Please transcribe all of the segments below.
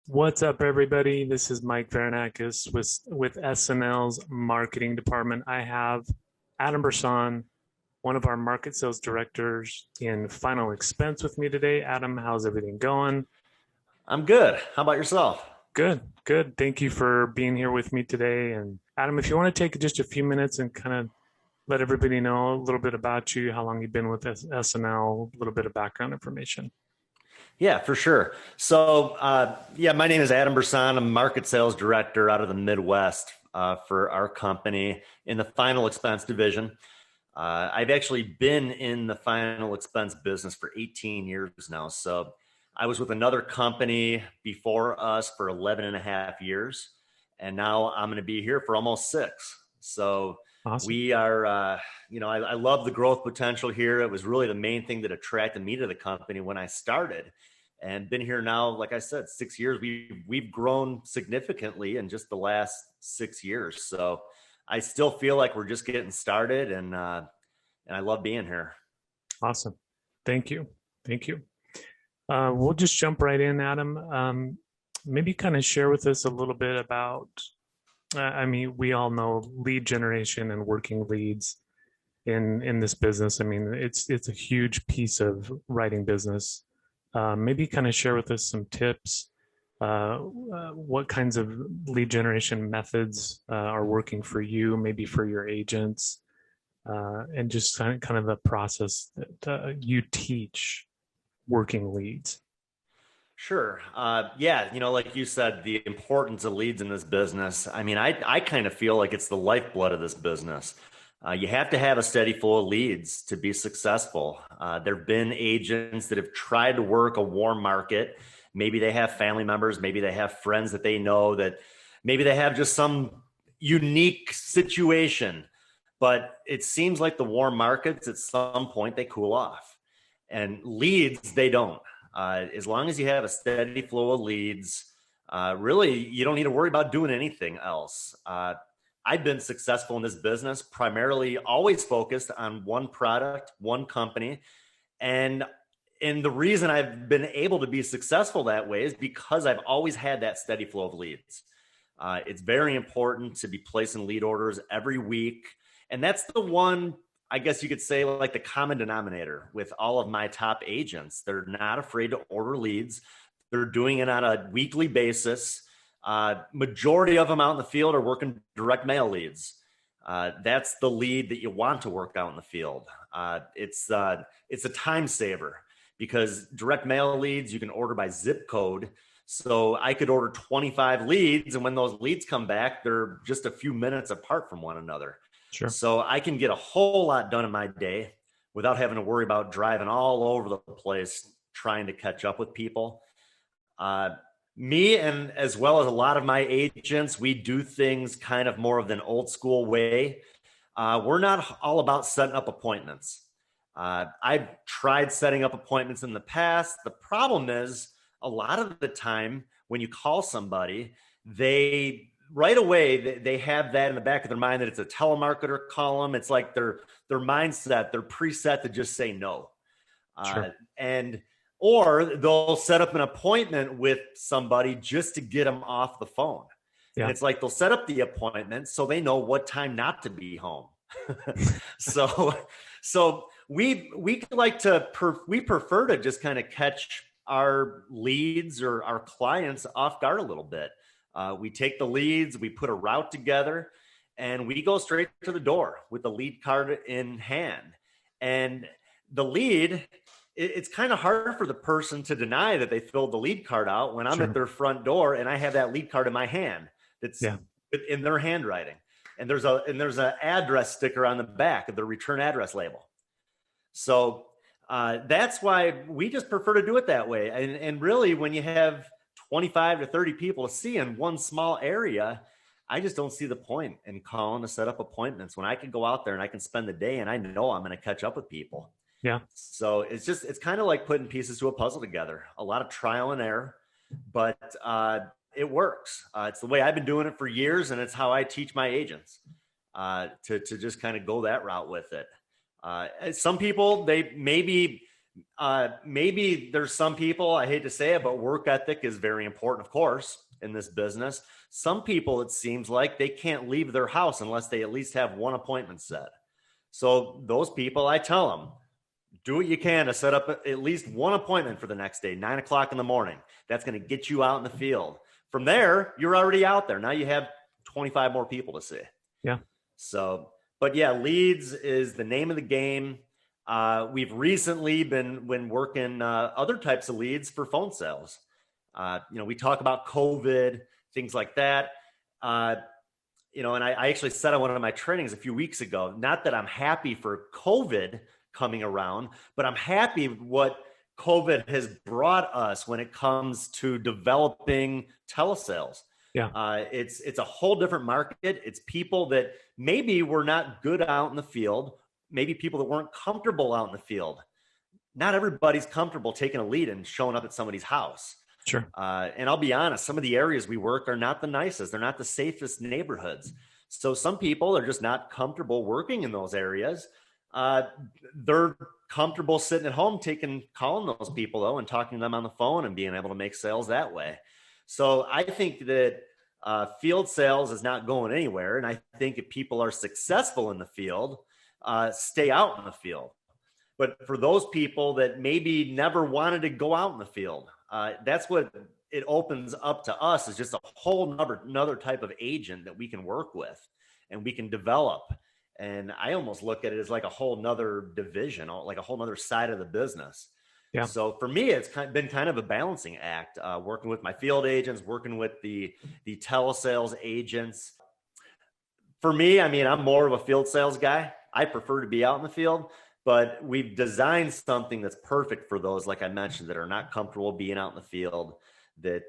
What's up, everybody? This is Mike Varanakis with SNL's marketing department. I have Adam Brsan, one of our market sales directors in Final Expense with me today. Adam, how's everything going? I'm good. How about yourself? Good, good. Thank you for being here with me today. And Adam, if you want to take just a few minutes and kind of let everybody know a little bit about you, how long you've been with SNL, a little bit of background information. Yeah, for sure. So, my name is Adam Brsan. I'm market sales director out of the Midwest for our company in the final expense division. I've actually been in the final expense business for 18 years now. So I was with another company before us for 11 and a half years. And now I'm going to be here for almost six. So Awesome. we are, I love the growth potential here. It was really the main thing that attracted me to the company when I started and been here now, like I said, 6 years. We've grown significantly in just the last 6 years. So I still feel like we're just getting started, and I love being here. Awesome. Thank you. Thank you. We'll just jump right in, Adam. Maybe kind of share with us a little bit about, I mean, we all know lead generation and working leads in this business. I mean, it's a huge piece of writing business. Maybe kind of share with us some tips. What kinds of lead generation methods are working for you, maybe for your agents, and just kind of the process that you teach working leads. Sure. Yeah, like you said, the importance of leads in this business. I mean, I kind of feel like it's the lifeblood of this business. You have to have a steady flow of leads to be successful. There have been agents that have tried to work a warm market. Maybe they have family members, maybe they have friends that they know, that maybe they have just some unique situation. But it seems like the warm markets, at some point, they cool off. And leads, they don't. As long as you have a steady flow of leads, really, you don't need to worry about doing anything else. I've been successful in this business, primarily always focused on one product, one company. And and the reason I've been able to be successful that way is because I've always had that steady flow of leads. It's very important to be placing lead orders every week. And that's the one, I guess you could say, like the common denominator with all of my top agents. They're not afraid to order leads. They're doing it on a weekly basis. Majority of them out in the field are working direct mail leads. That's the lead that you want to work out in the field. It's a time saver because direct mail leads you can order by zip code. So I could order 25 leads, and when those leads come back, they're just a few minutes apart from one another. Sure. So I can get a whole lot done in my day without having to worry about driving all over the place trying to catch up with people. Uh, Me and as well as a lot of my agents, we do things kind of more of an old school way. We're not all about setting up appointments. I've tried setting up appointments in the past. The problem is a lot of the time when you call somebody, they right away they have that in the back of their mind that it's a telemarketer call them. It's like their mindset, they're preset to just say no. Sure. And or they'll set up an appointment with somebody just to get them off the phone. And Yeah. it's like they'll set up the appointment so they know what time not to be home. so so we like to we prefer to just kind of catch our leads or our clients off guard a little bit. We take the leads, we put a route together, and we go straight to the door with the lead card in hand. And the lead, it's kind of hard for the person to deny that they filled the lead card out when I'm at Sure. their front door and I have that lead card in my hand that's Yeah. in their handwriting. And there's an address sticker on the back of the return address label. So that's why we just prefer to do it that way. And really, when you have 25 to 30 people to see in one small area, I just don't see the point in calling to set up appointments when I can go out there and I can spend the day and I know I'm going to catch up with people. Yeah. So it's kind of like putting pieces to a puzzle together. A lot of trial and error, but it works. It's the way I've been doing it for years, and it's how I teach my agents to just kind of go that route with it. Some people, they maybe Maybe there's some people, I hate to say it, but work ethic is very important, of course, in this business. Some people, it seems like they can't leave their house unless they at least have one appointment set. So those people, I tell them, do what you can to set up at least one appointment for the next day, 9 o'clock in the morning. That's going to get you out in the field. From there, you're already out there. Now you have 25 more people to see. Yeah. So, but yeah, leads is the name of the game. We've recently been working other types of leads for phone sales. We talk about COVID, things like that. And I actually said on one of my trainings a few weeks ago, not that I'm happy for COVID coming around, but I'm happy what COVID has brought us when it comes to developing telesales. Yeah. It's a whole different market. It's people that maybe were not good out in the field, maybe people that weren't comfortable out in the field. Not everybody's comfortable taking a lead and showing up at somebody's house. Sure. And I'll be honest, some of the areas we work are not the nicest. They're not the safest neighborhoods. So some people are just not comfortable working in those areas. They're comfortable sitting at home, calling those people though, and talking to them on the phone and being able to make sales that way. So I think that field sales is not going anywhere. And I think if people are successful in the field, stay out in the field. But for those people that maybe never wanted to go out in the field, that's what it opens up to us, is just a whole another type of agent that we can work with and we can develop. And I almost look at it as like a whole nother division, like a whole nother side of the business. Yeah. So for me, it's been kind of a balancing act, working with my field agents, working with the telesales agents. For me, I mean, I'm more of a field sales guy. I prefer to be out in the field, but we've designed something that's perfect for those, like I mentioned, that are not comfortable being out in the field, that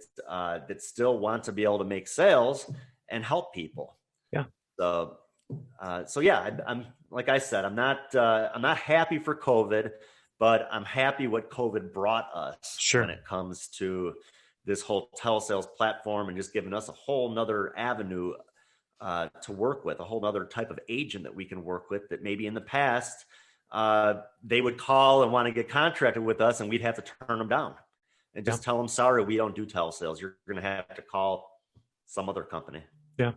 still want to be able to make sales and help people. Yeah. So yeah, I'm like I said, I'm not happy for COVID, but I'm happy what COVID brought us. Sure. When it comes to this whole telesales platform and just giving us a whole nother avenue to work with, a whole other type of agent that we can work with that maybe in the past they would call and want to get contracted with us and we'd have to turn them down and just tell them, sorry, we don't do telesales. You're going to have to call some other company. Yeah.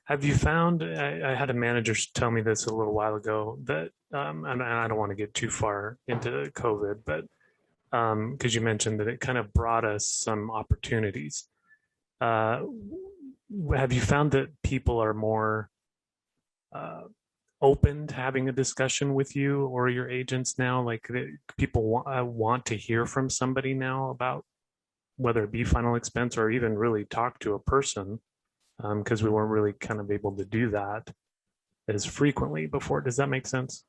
Have you found, I had a manager tell me this a little while ago, that, and I don't want to get too far into COVID, but because you mentioned that it kind of brought us some opportunities. Have you found that people are more open to having a discussion with you or your agents now? Like people want to hear from somebody now about whether it be final expense or even really talk to a person, because we weren't really kind of able to do that as frequently before. Does that make sense?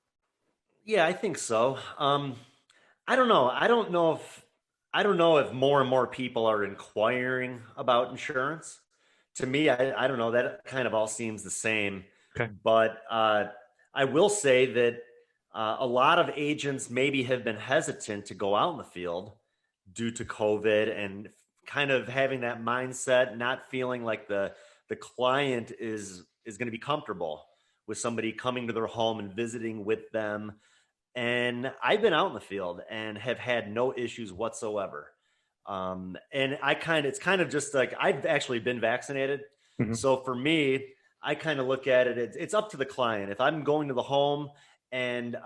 Yeah, I think so. I don't know. I don't know if more and more people are inquiring about insurance. To me, I don't know. That kind of all seems the same. Okay. But I will say that a lot of agents maybe have been hesitant to go out in the field due to COVID and kind of having that mindset, not feeling like the client is going to be comfortable with somebody coming to their home and visiting with them. And I've been out in the field and have had no issues whatsoever. And it's kind of just like, I've actually been vaccinated. Mm-hmm. So for me, I kind of look at it, it's up to the client. If I'm going to the home and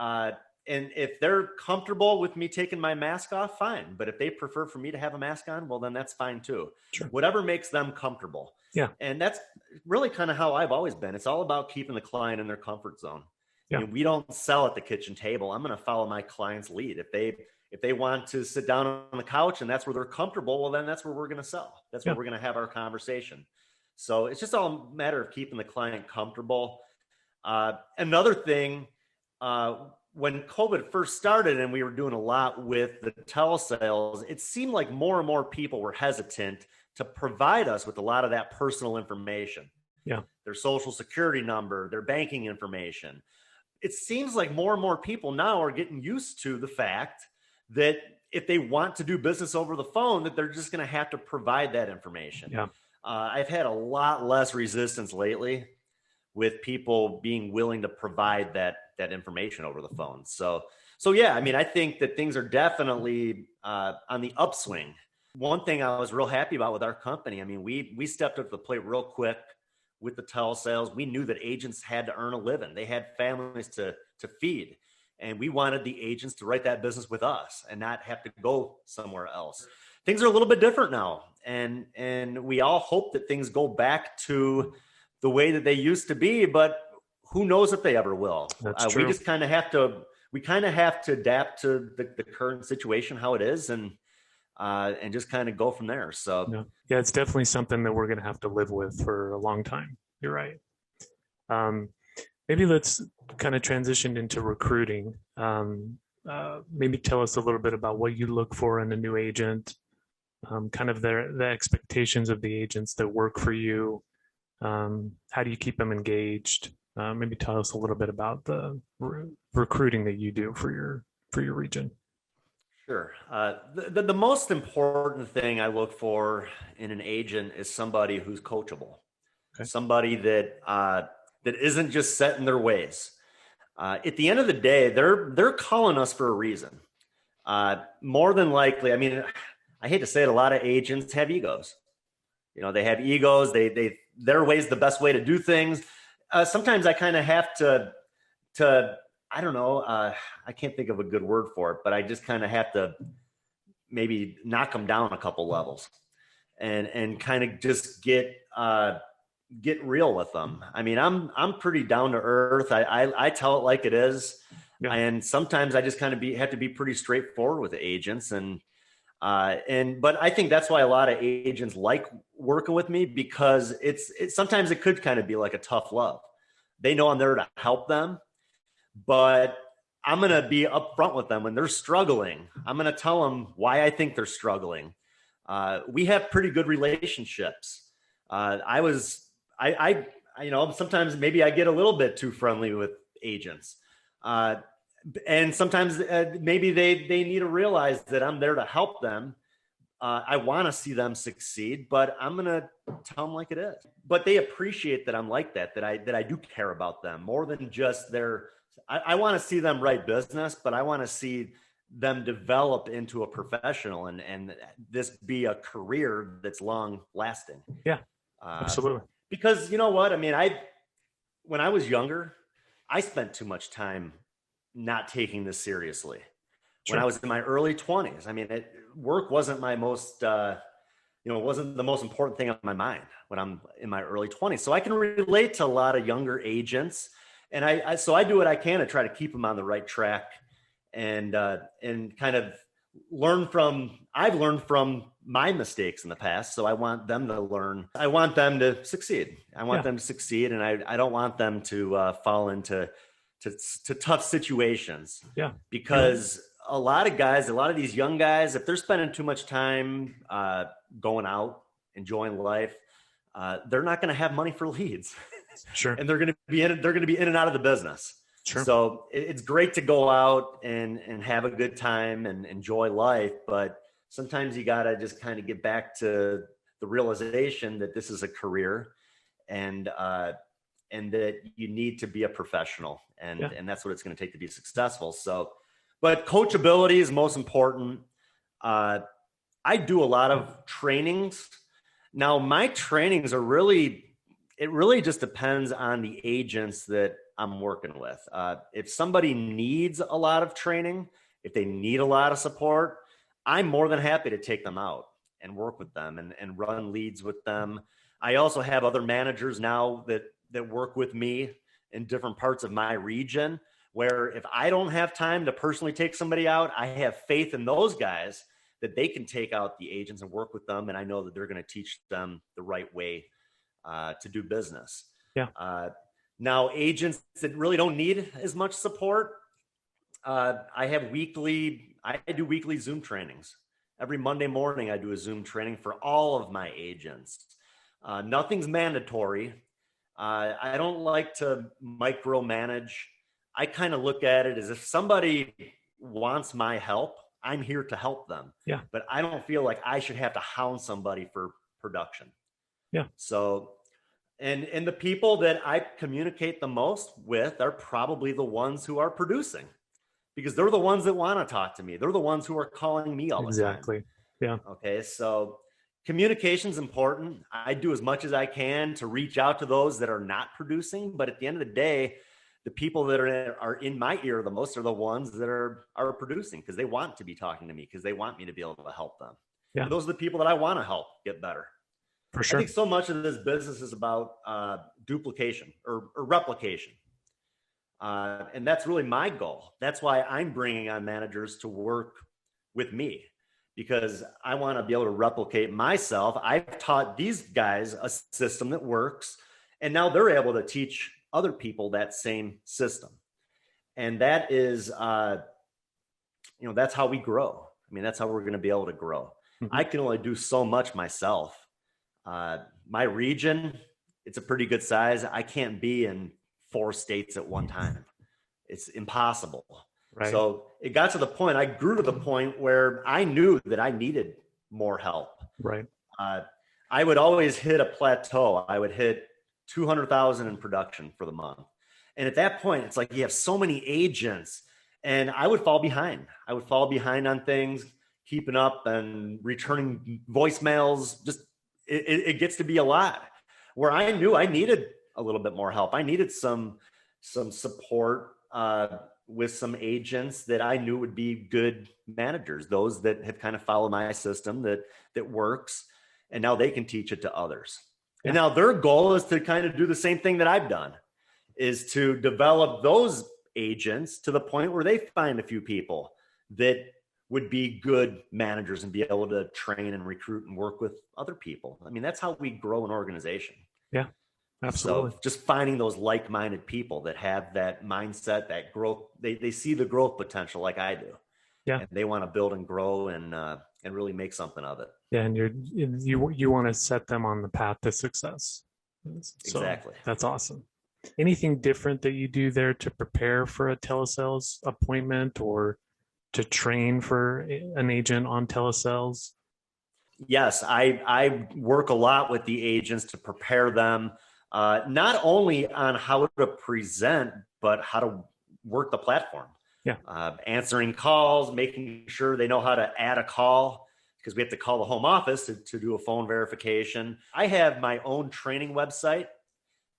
if they're comfortable with me taking my mask off, fine. But if they prefer for me to have a mask on, well, then that's fine too. Sure. Whatever makes them comfortable. Yeah. And that's really kind of how I've always been. It's all about keeping the client in their comfort zone. Yeah. I mean, we don't sell at the kitchen table. I'm going to follow my client's lead. If they want to sit down on the couch and that's where they're comfortable, well, then that's where we're going to sell. That's where we're going to have our conversation. So it's just all a matter of keeping the client comfortable. Another thing, when COVID first started and we were doing a lot with the telesales, it seemed like more and more people were hesitant to provide us with a lot of that personal information. Yeah. Their social security number, their banking information. It seems like more and more people now are getting used to the fact that if they want to do business over the phone, that they're just going to have to provide that information. Yeah. I've had a lot less resistance lately with people being willing to provide that information over the phone. So So yeah, I mean, I think that things are definitely on the upswing. One thing I was real happy about with our company, I mean, we stepped up to the plate real quick with the telesales. We knew that agents had to earn a living. They had families to feed. And we wanted the agents to write that business with us and not have to go somewhere else. Things are a little bit different now. And we all hope that things go back to the way that they used to be, but who knows if they ever will. That's We true. just kind of have to adapt to the current situation, how it is, and just kind of go from there. So Yeah. Yeah, it's definitely something that we're going to have to live with for a long time. You're right. Um, Maybe let's kind of transition into recruiting. Maybe tell us a little bit about what you look for in a new agent, kind of the expectations of the agents that work for you. How do you keep them engaged? Maybe tell us a little bit about the recruiting that you do for your region. sure. The most important thing I look for in an agent is somebody who's coachable, Okay. somebody that isn't just set in their ways. At the end of the day, they're calling us for a reason. More than likely, I mean, I hate to say it, a lot of agents have egos. You know, they have egos. Their way is the best way to do things. Sometimes I kind of have to I don't know. I can't think of a good word for it, but I just kind of have to maybe knock them down a couple levels and kind of just get real with them. I mean, I'm pretty down to earth. I tell it like it is, Yeah. and sometimes I just kind of have to be pretty straightforward with the agents, but I think that's why a lot of agents like working with me, because it's sometimes it could kind of be like a tough love. They know I'm there to help them, but I'm going to be upfront with them when they're struggling. I'm going to tell them why I think they're struggling. We have pretty good relationships. You know, sometimes maybe I get a little bit too friendly with agents. And sometimes maybe they need to realize that I'm there to help them. I want to see them succeed, but I'm going to tell them like it is. But they appreciate that I'm like that I do care about them more than just I want to see them write business, but I want to see them develop into a professional and this be a career that's long lasting. Yeah, absolutely. Because you know what? I mean, when I was younger, I spent too much time not taking this seriously. When Sure. I was in my early 20s, I mean, work wasn't my most, wasn't the most important thing on my mind when I'm in my early 20s. So I can relate to a lot of younger agents. And so I do what I can to try to keep them on the right track and kind of I've learned from my mistakes in the past. So I want them to learn. I want them to succeed. I want them to succeed. And I don't want them to fall into tough situations. Yeah. Because a lot of these young guys, if they're spending too much time going out, enjoying life, they're not going to have money for leads. Sure. And they're going to be in and out of the business. Sure. So it's great to go out and have a good time and enjoy life, but sometimes you got to just kind of get back to the realization that this is a career and that you need to be a professional and that's what it's going to take to be successful. So, but coachability is most important. I do a lot of trainings. Now my trainings it really just depends on the agents that I'm working with. If somebody needs a lot of training, if they need a lot of support, I'm more than happy to take them out and work with them and run leads with them. I also have other managers now that work with me in different parts of my region, where if I don't have time to personally take somebody out, I have faith in those guys that they can take out the agents and work with them. And I know that they're going to teach them the right way to do business. Yeah. Now, agents that really don't need as much support, I do weekly Zoom trainings. Every Monday morning, I do a Zoom training for all of my agents. Nothing's mandatory. I don't like to micromanage. I kind of look at it as if somebody wants my help, I'm here to help them. Yeah. But I don't feel like I should have to hound somebody for production. Yeah. So, and the people that I communicate the most with are probably the ones who are producing, because they're the ones that want to talk to me. They're the ones who are calling me all the time. Exactly. Yeah. Okay. So communication is important. I do as much as I can to reach out to those that are not producing. But at the end of the day, the people that are in my ear the most are the ones that are producing, because they want to be talking to me, because they want me to be able to help them. Yeah. And those are the people that I want to help get better. For I sure. think so much of this business is about duplication or replication. And that's really my goal. That's why I'm bringing on managers to work with me, because I want to be able to replicate myself. I've taught these guys a system that works, and now they're able to teach other people that same system. And that is, that's how we grow. I mean, that's how we're going to be able to grow. Mm-hmm. I can only do so much myself. My region, it's a pretty good size. I can't be in 4 states at one time. It's impossible. Right. So it got to the point, I grew to the point where I knew that I needed more help. Right. I would always hit a plateau. I would hit 200,000 in production for the month. And at that point, it's like you have so many agents, and I would fall behind. I would fall behind on things, keeping up and returning voicemails. Just it gets to be a lot, where I knew I needed a little bit more help. I needed some support with some agents that I knew would be good managers, those that have kind of followed my system that works, and now they can teach it to others. Yeah. And now their goal is to kind of do the same thing that I've done, is to develop those agents to the point where they find a few people that would be good managers and be able to train and recruit and work with other people. I mean, that's how we grow an organization. Yeah, absolutely. So just finding those like-minded people that have that mindset, that growth, they see the growth potential like I do. Yeah. And they want to build and grow and really make something of it. Yeah. And you want to set them on the path to success. So exactly. That's awesome. Anything different that you do there to prepare for a telesales appointment or to train for an agent on telesales? Yes, I work a lot with the agents to prepare them, not only on how to present, but how to work the platform. Yeah. Answering calls, making sure they know how to add a call, because we have to call the home office to do a phone verification. I have my own training website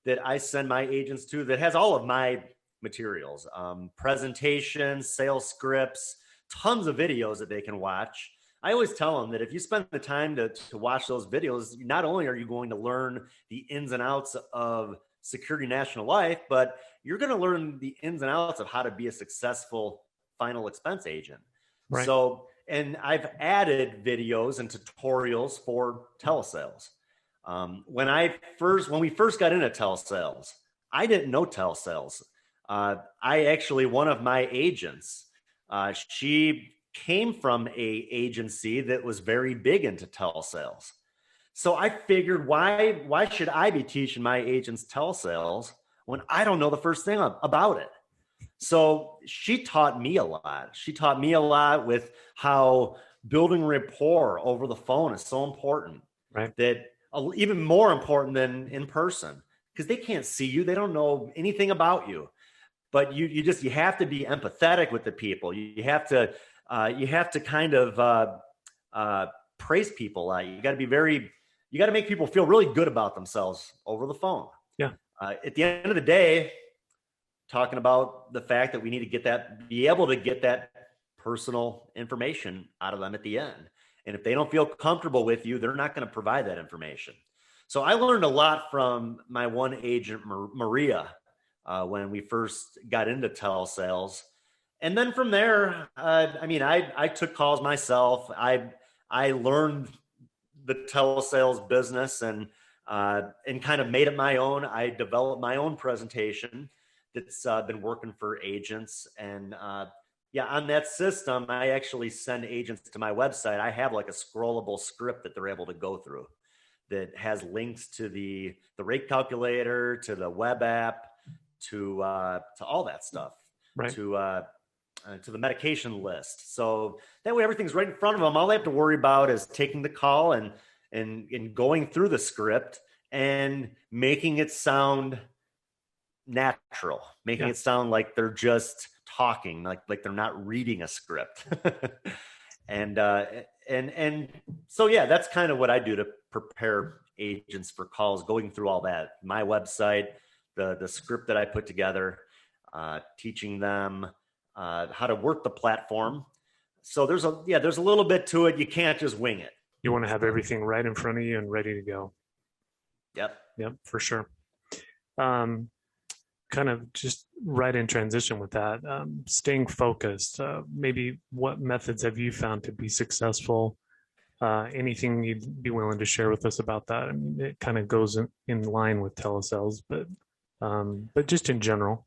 that I send my agents to that has all of my materials, presentations, sales scripts, tons of videos that they can watch. I always tell them that if you spend the time to watch those videos, not only are you going to learn the ins and outs of Security National Life, but you're going to learn the ins and outs of how to be a successful final expense agent. Right. So, and I've added videos and tutorials for telesales. When we first got into telesales, I didn't know telesales. One of my agents, she came from a agency that was very big into telesales. So I figured, why should I be teaching my agents telesales when I don't know the first thing about it? So she taught me a lot. She taught me a lot with how building rapport over the phone is so important. Right. That even more important than in person, because they can't see you. They don't know anything about you. But you have to be empathetic with the people. You have to kind of praise people. You got to make people feel really good about themselves over the phone. Yeah. At the end of the day, talking about the fact that we need to be able to get that personal information out of them at the end. And if they don't feel comfortable with you, they're not going to provide that information. So I learned a lot from my one agent, Maria, when we first got into telesales. And then from there, I took calls myself. I learned the telesales business and kind of made it my own. I developed my own presentation that's been working for agents. And on that system, I actually send agents to my website. I have like a scrollable script that they're able to go through that has links to the rate calculator, to the web app, to all that stuff, right. To the medication list. So that way everything's right in front of them. All they have to worry about is taking the call and going through the script and making it sound natural, making it sound like they're just talking, like they're not reading a script. and so, yeah, that's kind of what I do to prepare agents for calls, going through all that, my website, the script that I put together, teaching them how to work the platform. So there's a little bit to it. You can't just wing it. You want to have everything right in front of you and ready to go. Yep, for sure. Kind of just right in transition with that, staying focused. Maybe what methods have you found to be successful? Anything you'd be willing to share with us about that? I mean, it kind of goes in line with telesales, but just in general.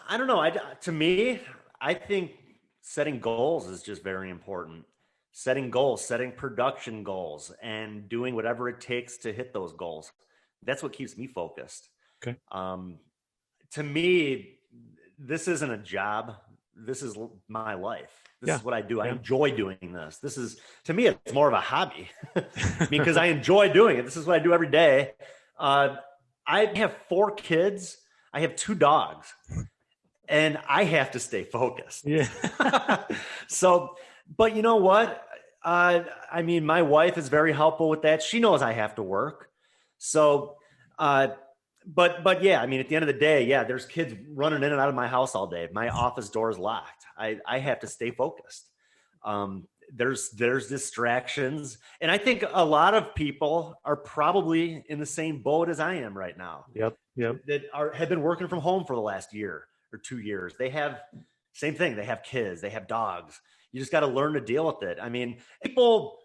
I don't know. To me, I think setting goals is just very important. Setting goals, setting production goals, and doing whatever it takes to hit those goals. That's what keeps me focused. Okay. To me, this isn't a job. This is my life. This is what I do. I enjoy doing this. To me, it's more of a hobby because I enjoy doing it. This is what I do every day. I have 4 kids. I have 2 dogs, and I have to stay focused. Yeah. So, but you know what? I mean, my wife is very helpful with that. She knows I have to work. So, but yeah, I mean, at the end of the day, yeah, there's kids running in and out of my house all day. My office door is locked. I have to stay focused. There's distractions. And I think a lot of people are probably in the same boat as I am right now. Yep. That have been working from home for the last year or 2 years. They have same thing. They have kids, they have dogs. You just got to learn to deal with it. I mean, people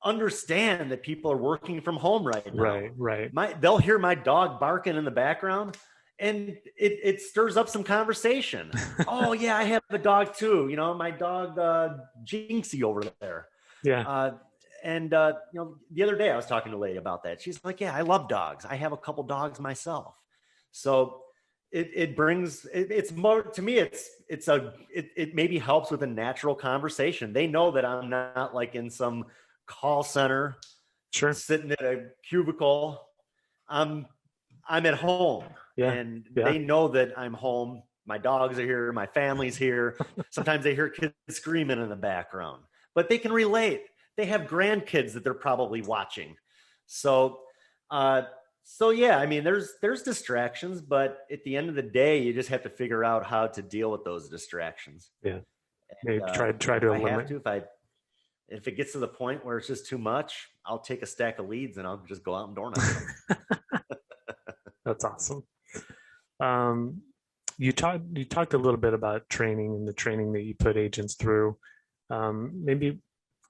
understand that people are working from home right now. Right. They'll hear my dog barking in the background, and it stirs up some conversation. Oh yeah, I have a dog too. You know, my dog Jinxie over there. Yeah. You know, the other day I was talking to a lady about that. She's like, "Yeah, I love dogs. I have a couple dogs myself." So it's more to me. It maybe helps with a natural conversation. They know that I'm not like in some call center, sitting in a cubicle. I'm at home, and they know that I'm home. My dogs are here. My family's here. Sometimes they hear kids screaming in the background, but they can relate. They have grandkids that they're probably watching. So yeah, I mean, there's distractions, but at the end of the day, you just have to figure out how to deal with those distractions. Yeah. Maybe try to eliminate. If it gets to the point where it's just too much, I'll take a stack of leads and I'll just go out and door knock them. That's awesome. You talked a little bit about training and the training that you put agents through. Maybe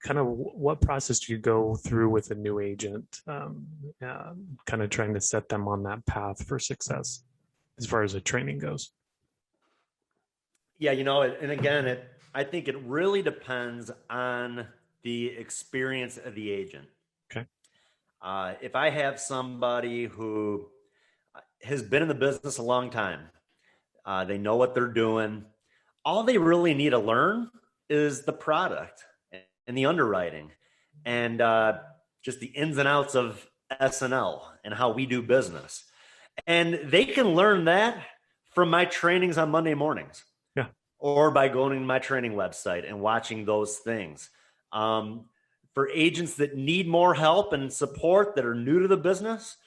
kind of what process do you go through with a new agent, kind of trying to set them on that path for success as far as the training goes? Yeah, you know, and again, I think it really depends on the experience of the agent. Okay. If I have somebody who has been in the business a long time, they know what they're doing, all they really need to learn is the product and the underwriting and just the ins and outs of SNL and how we do business. And they can learn that from my trainings on Monday mornings. Yeah. Or by going to my training website and watching those things. For agents that need more help and support that are new to the business,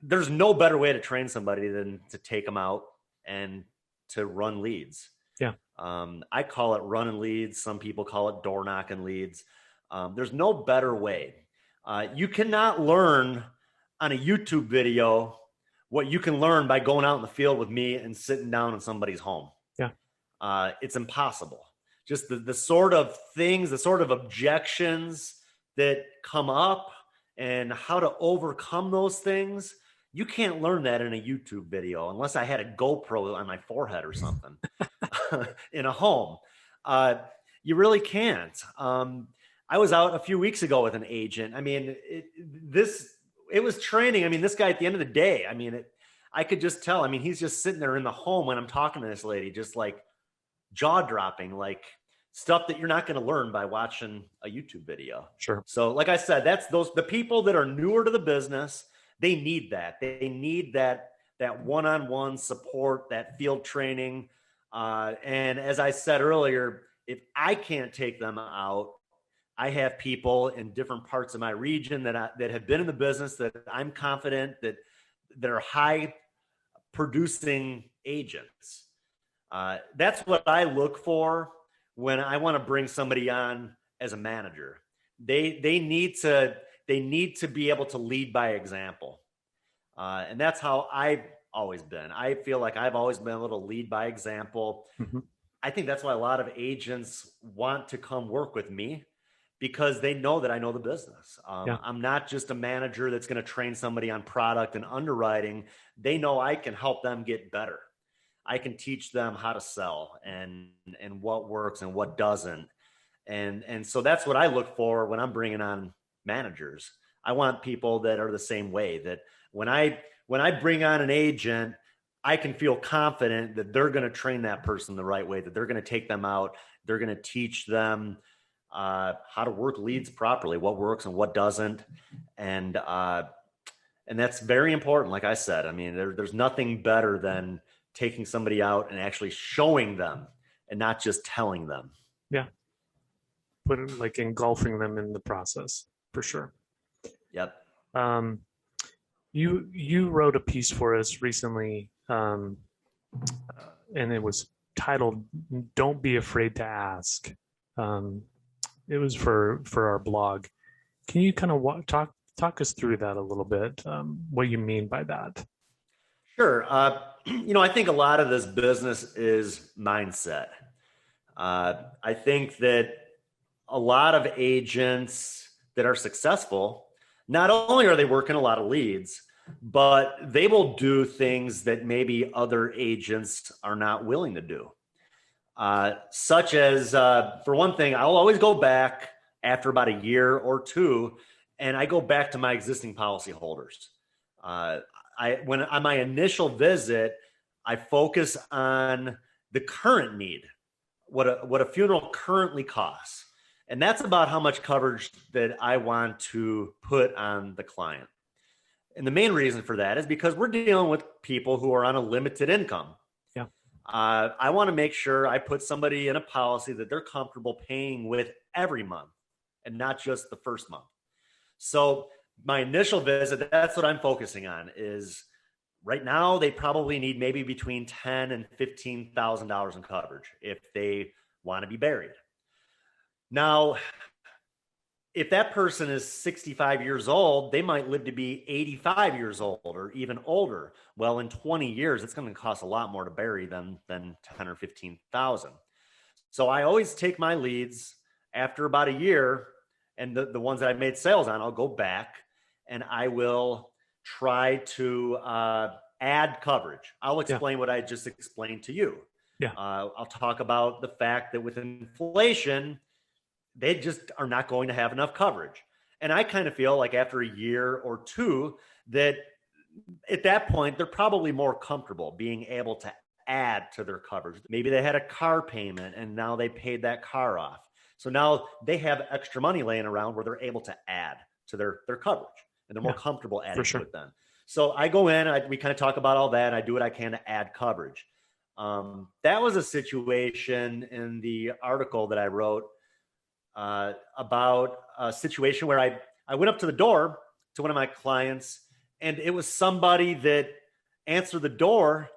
there's no better way to train somebody than to take them out and to run leads. Yeah. I call it running leads. Some people call it door knocking leads. There's no better way. You cannot learn on a YouTube video what you can learn by going out in the field with me and sitting down in somebody's home. Yeah. It's impossible. Just the sort of things, the sort of objections that come up and how to overcome those things. You can't learn that in a YouTube video unless I had a GoPro on my forehead or something in a home. You really can't. I was out a few weeks ago with an agent. I mean, it was training. I mean, this guy at the end of the day, I mean, I could just tell. I mean, he's just sitting there in the home when I'm talking to this lady, just like jaw dropping, like stuff that you're not going to learn by watching a YouTube video. Sure. So like I said, that's the people that are newer to the business. They need that. They need that one-on-one support, that field training. And as I said earlier, if I can't take them out, I have people in different parts of my region that have been in the business that I'm confident that are high producing agents. That's what I look for when I want to bring somebody on as a manager. They need to be able to lead by example, and that's how I've always been. I feel like I've always been able to lead by example. Mm-hmm. I think that's why a lot of agents want to come work with me because they know that I know the business. Yeah. I'm not just a manager that's going to train somebody on product and underwriting. They know I can help them get better. I can teach them how to sell and what works and what doesn't. And so that's what I look for when I'm bringing on managers. I want people that are the same way, that when I bring on an agent, I can feel confident that they're going to train that person the right way, that they're going to take them out. They're going to teach them how to work leads properly, what works and what doesn't. And that's very important. Like I said, I mean, there's nothing better than taking somebody out and actually showing them and not just telling them. Yeah. Put it like engulfing them in the process for sure. Yep. You wrote a piece for us recently, and it was titled "Don't Be Afraid to Ask." It was for our blog. Can you kind of talk us through that a little bit? What you mean by that? Sure. I think a lot of this business is mindset. I think that a lot of agents that are successful, not only are they working a lot of leads, but they will do things that maybe other agents are not willing to do. Such as, for one thing, I'll always go back after about a year or two, and I go back to my existing policyholders. When on my initial visit, I focus on the current need, what a funeral currently costs. And that's about how much coverage that I want to put on the client. And the main reason for that is because we're dealing with people who are on a limited income. Yeah. I want to make sure I put somebody in a policy that they're comfortable paying with every month and not just the first month. So my initial visit, that's what I'm focusing on is right now they probably need maybe between $10,000 and $15,000 in coverage if they want to be buried. Now, if that person is 65 years old, they might live to be 85 years old or even older. Well, in 20 years, it's going to cost a lot more to bury than 10 or 15,000. So I always take my leads after about a year, and the ones that I made sales on, I'll go back and I will try to add coverage. I'll explain what I just explained to you. Yeah. I'll talk about the fact that with inflation, they just are not going to have enough coverage. And I kind of feel like after a year or two that at that point, they're probably more comfortable being able to add to their coverage. Maybe they had a car payment and now they paid that car off. So now they have extra money laying around where they're able to add to their coverage and they're more comfortable adding to it then. So I go in, we kind of talk about all that. And I do what I can to add coverage. That was a situation in the article that I wrote about a situation where I went up to the door to one of my clients and it was somebody that answered the door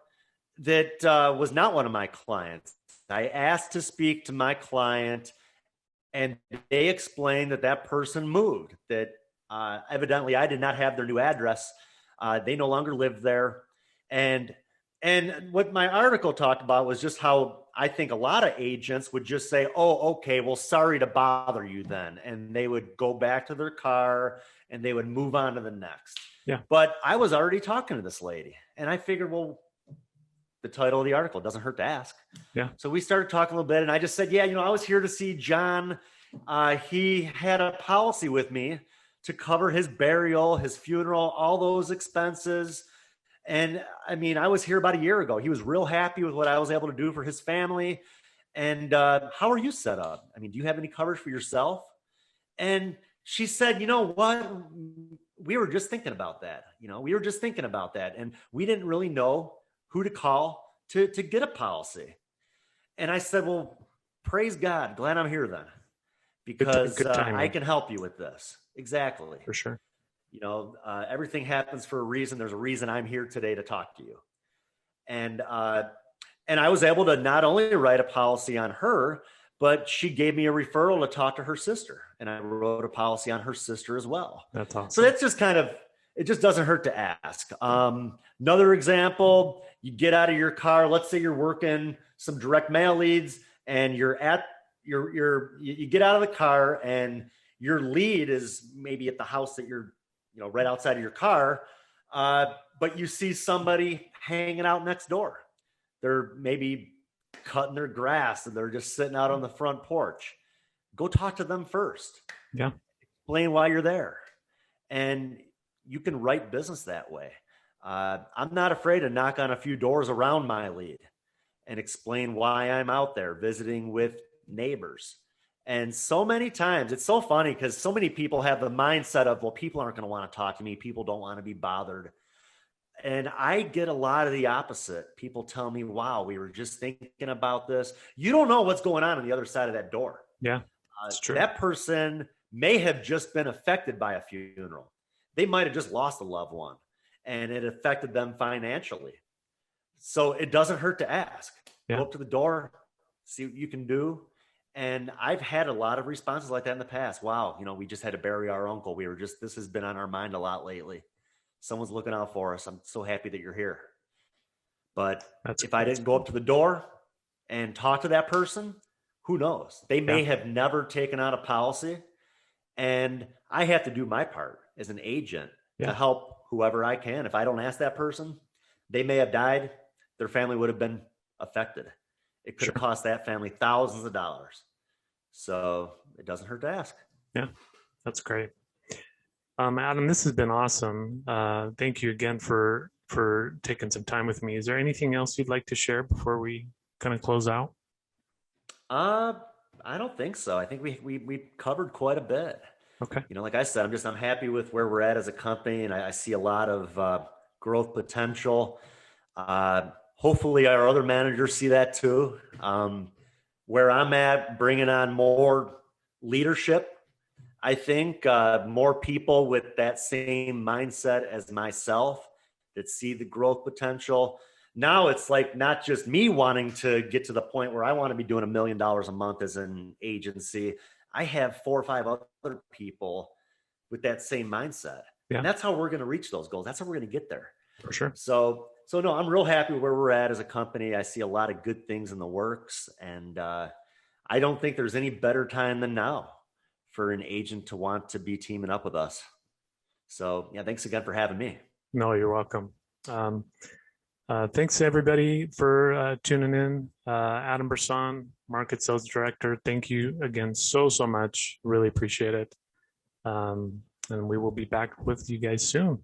that was not one of my clients. I asked to speak to my client and they explained that person moved, that evidently I did not have their new address. They no longer lived there. And what my article talked about was just how I think a lot of agents would just say, oh, okay, well, sorry to bother you then. And they would go back to their car and they would move on to the next. Yeah. But I was already talking to this lady and I figured, well, the title of the article doesn't hurt to ask. Yeah. So we started talking a little bit and I just said, yeah, I was here to see John. He had a policy with me to cover his burial, his funeral, all those expenses. And I mean, I was here about a year ago. He was real happy with what I was able to do for his family. And how are you set up? I mean, do you have any coverage for yourself? And she said, you know what? We were just thinking about that. And we didn't really know who to call to get a policy. And I said, well, praise God. Glad I'm here then, because Good I timing can help you with this. Exactly. for sure. Everything happens for a reason. There's a reason I'm here today to talk to you. And I was able to not only write a policy on her, but she gave me a referral to talk to her sister, and I wrote a policy on her sister as well. That's So awesome. that's just kind of, it just doesn't hurt to ask. Another example, you get out of your car. Let's say you're working some direct mail leads, and you get out of the car, and your lead is maybe at the house that you're, right outside of your car, but you see somebody hanging out next door. They're maybe cutting their grass and they're just sitting out on the front porch. Go talk to them first. Yeah. Explain why you're there. And you can write business that way. I'm not afraid to knock on a few doors around my lead and explain why I'm out there visiting with neighbors. And so many times, it's so funny because so many people have the mindset of, well, people aren't going to want to talk to me. People don't want to be bothered. And I get a lot of the opposite. People tell me, wow, we were just thinking about this. You don't know what's going on the other side of that door. Yeah, it's true. That person may have just been affected by a funeral. They might have just lost a loved one and it affected them financially. So it doesn't hurt to ask. Yeah. Go up to the door, see what you can do. And I've had a lot of responses like that in the past. Wow, we just had to bury our uncle. This has been on our mind a lot lately. Someone's looking out for us. I'm so happy that you're here. But if I didn't go up to the door and talk to that person, who knows? They may have never taken out a policy. And I have to do my part as an agent to help whoever I can. If I don't ask that person, they may have died. Their family would have been affected. It could have cost that family thousands of dollars. So it doesn't hurt to ask. Yeah, that's great. Adam, this has been awesome. Thank you again for taking some time with me. Is there anything else you'd like to share before we kind of close out? I don't think so. I think we covered quite a bit. Okay. Like I said, I'm happy with where we're at as a company, and I see a lot of growth potential. Hopefully our other managers see that too. Where I'm at, bringing on more leadership. I think more people with that same mindset as myself that see the growth potential. Now it's like not just me wanting to get to the point where I want to be doing $1 million a month as an agency. I have 4 or 5 other people with that same mindset. Yeah. And that's how we're going to reach those goals. That's how we're going to get there. For sure. So no, I'm real happy where we're at as a company. I see a lot of good things in the works, and I don't think there's any better time than now for an agent to want to be teaming up with us. So yeah, thanks again for having me. No, you're welcome. Thanks everybody for tuning in. Adam Brsan, Market Sales Director. Thank you again so much. Really appreciate it. And we will be back with you guys soon.